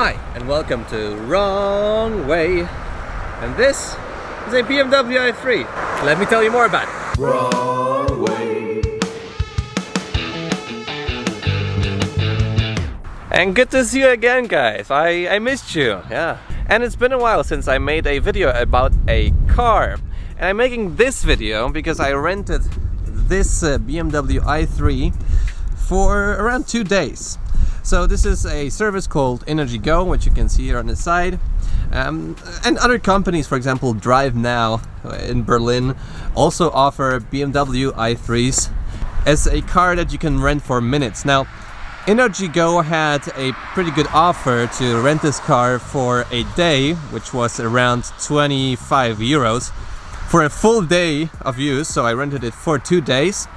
Hi, and welcome to Wrong Way. And this is a BMW i3. Let me tell you more about it. Wrong Way. And good to see you again, guys. I missed you, yeah. And it's been a while since I made a video about a car. And I'm making this video because I rented this BMW i3 for around 2 days. So this is a service called InnogyGO, which you can see here on the side. And other companies, for example Drive Now in Berlin, also offer BMW i3s as a car that you can rent for minutes. Now, InnogyGO had a pretty good offer to rent this car for a day, which was around 25 euros for a full day of use, so I rented it for 2 days.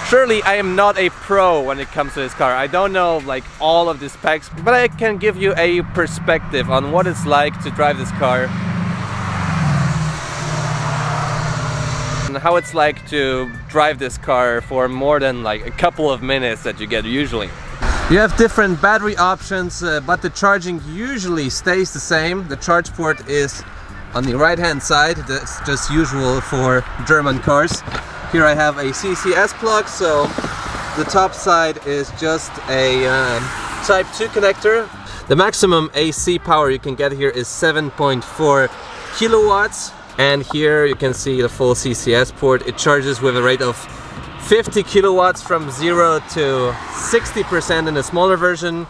Surely I am not a pro when it comes to this car. I don't know like all of the specs, but I can give you a perspective on what it's like to drive this car and how it's like to drive this car for more than like a couple of minutes that you get usually. You have different battery options, but the charging usually stays the same. The charge port is on the right hand side. That's just usual for German cars. Here I have a CCS plug, so the top side is just a Type 2 connector. The maximum AC power you can get here is 7.4 kilowatts. And here you can see the full CCS port. It charges with a rate of 50 kilowatts from 0 to 60% in the smaller version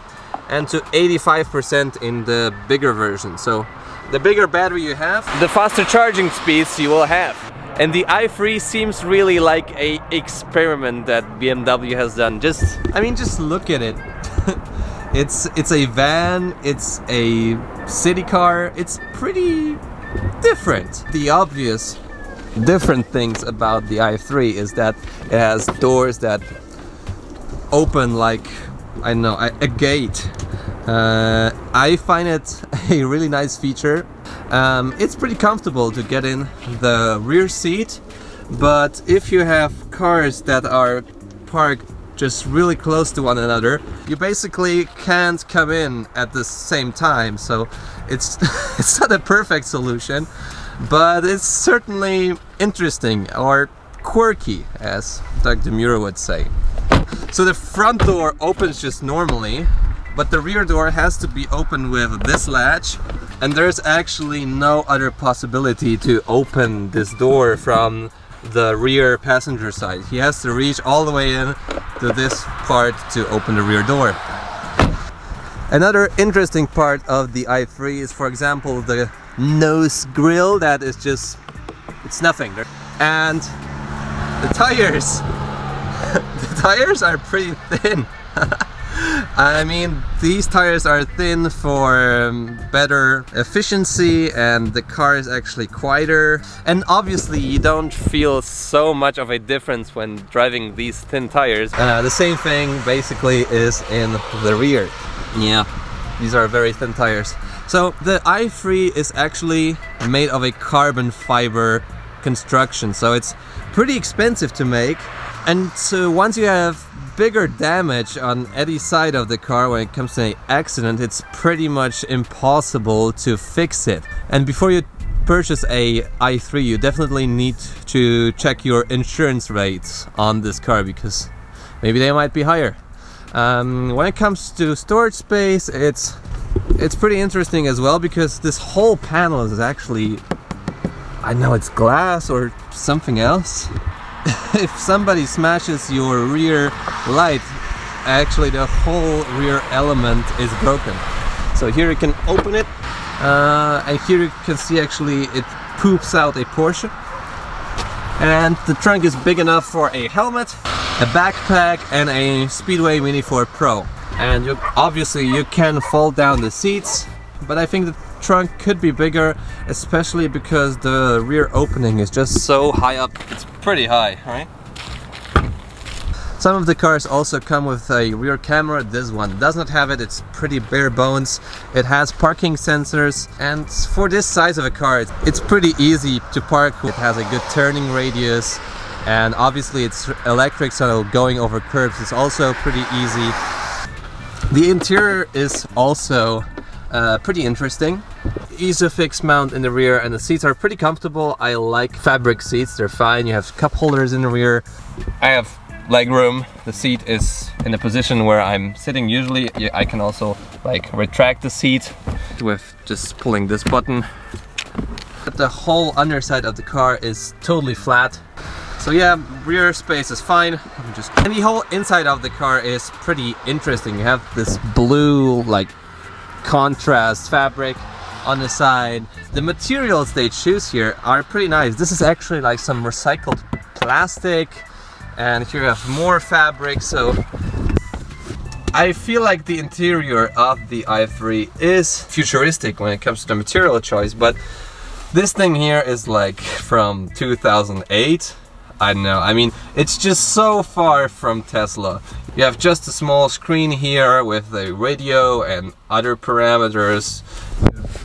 and to 85% in the bigger version. So the bigger battery you have, the faster charging speeds you will have. And the i3 seems really like a experiment that BMW has done. Just look at it. It's a van, it's a city car, it's pretty different. The obvious different things about the i3 is that it has doors that open like, I don't know, a gate. I find it a really nice feature. It's pretty comfortable to get in the rear seat, but if you have cars that are parked just really close to one another, you basically can't come in at the same time. So it's it's not a perfect solution, but it's certainly interesting, or quirky, as Dr. Muir would say. So the front door opens just normally, but the rear door has to be opened with this latch, and there's actually no other possibility to open this door from the rear passenger side. He has to reach all the way in to this part to open the rear door. Another interesting part of the i3 is, for example, the nose grille that is just, it's nothing. And the tires, the tires are pretty thin. I mean, these tires are thin for better efficiency, and the car is actually quieter. And obviously you don't feel so much of a difference when driving these thin tires. The same thing basically is in the rear. Yeah, these are very thin tires. So the i3 is actually made of a carbon fiber construction, so it's pretty expensive to make. And so once you have bigger damage on any side of the car when it comes to an accident, it's pretty much impossible to fix it. And before you purchase a i3, you definitely need to check your insurance rates on this car, because maybe they might be higher. When it comes to storage space, it's pretty interesting as well, because this whole panel is actually, I know it's glass or something else. If somebody smashes your rear light, actually the whole rear element is broken. So here you can open it, and here you can see actually it poops out a portion. And the trunk is big enough for a helmet, a backpack, and a Speedway Mini 4 Pro. And obviously you can fold down the seats, but I think the trunk could be bigger, especially because the rear opening is just so high up. It's pretty high, right? Some of the cars also come with a rear camera. This one does not have it. It's pretty bare bones. It has parking sensors, and for this size of a car, it's pretty easy to park. It has a good turning radius, and obviously it's electric, so going over curbs is also pretty easy. The interior is also pretty interesting. Isofix mount in the rear, and the seats are pretty comfortable. I like fabric seats, they're fine. You have cup holders in the rear. I have leg room. The seat is in a position where I'm sitting usually. I can also like retract the seat with just pulling this button. But the whole underside of the car is totally flat. So yeah, rear space is fine. And the whole inside of the car is pretty interesting. You have this blue like contrast fabric on the side. The materials they choose here are pretty nice. This is actually like some recycled plastic, and here you have more fabric. So I feel like the interior of the i3 is futuristic when it comes to the material choice, but this thing here is like from 2008. I don't know, I mean, it's just so far from Tesla. You have just a small screen here with the radio and other parameters.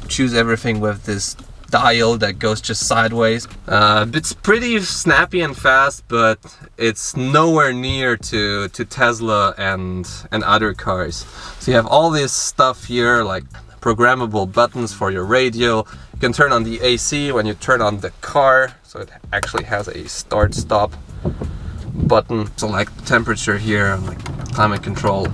Choose everything with this dial that goes just sideways. It's pretty snappy and fast, but it's nowhere near to Tesla and other cars. So you have all this stuff here, like programmable buttons for your radio. You can turn on the AC when you turn on the car, so it actually has a start-stop button. So like temperature here, like climate control.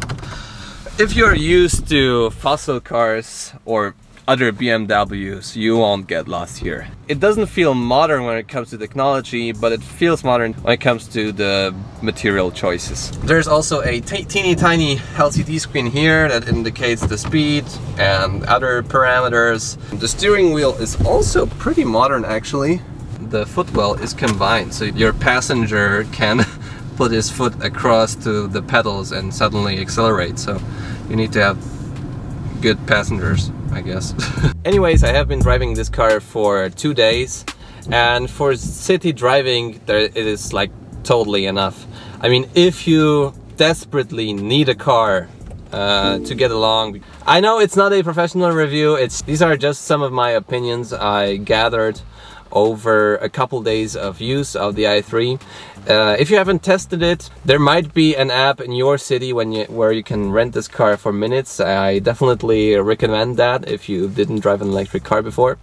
If you're used to fossil cars or other BMWs, you won't get lost here. It doesn't feel modern when it comes to technology, but it feels modern when it comes to the material choices. There's also a teeny tiny LCD screen here that indicates the speed and other parameters. The steering wheel is also pretty modern actually. The footwell is combined, so your passenger can put his foot across to the pedals and suddenly accelerate. So you need to have good passengers, I guess. Anyways, I have been driving this car for 2 days, and for city driving it is like totally enough. I mean, if you desperately need a car to get along. I know it's not a professional review, these are just some of my opinions I gathered over a couple days of use of the i3. If you haven't tested it, there might be an app in your city where you can rent this car for minutes. I definitely recommend that if you didn't drive an electric car before.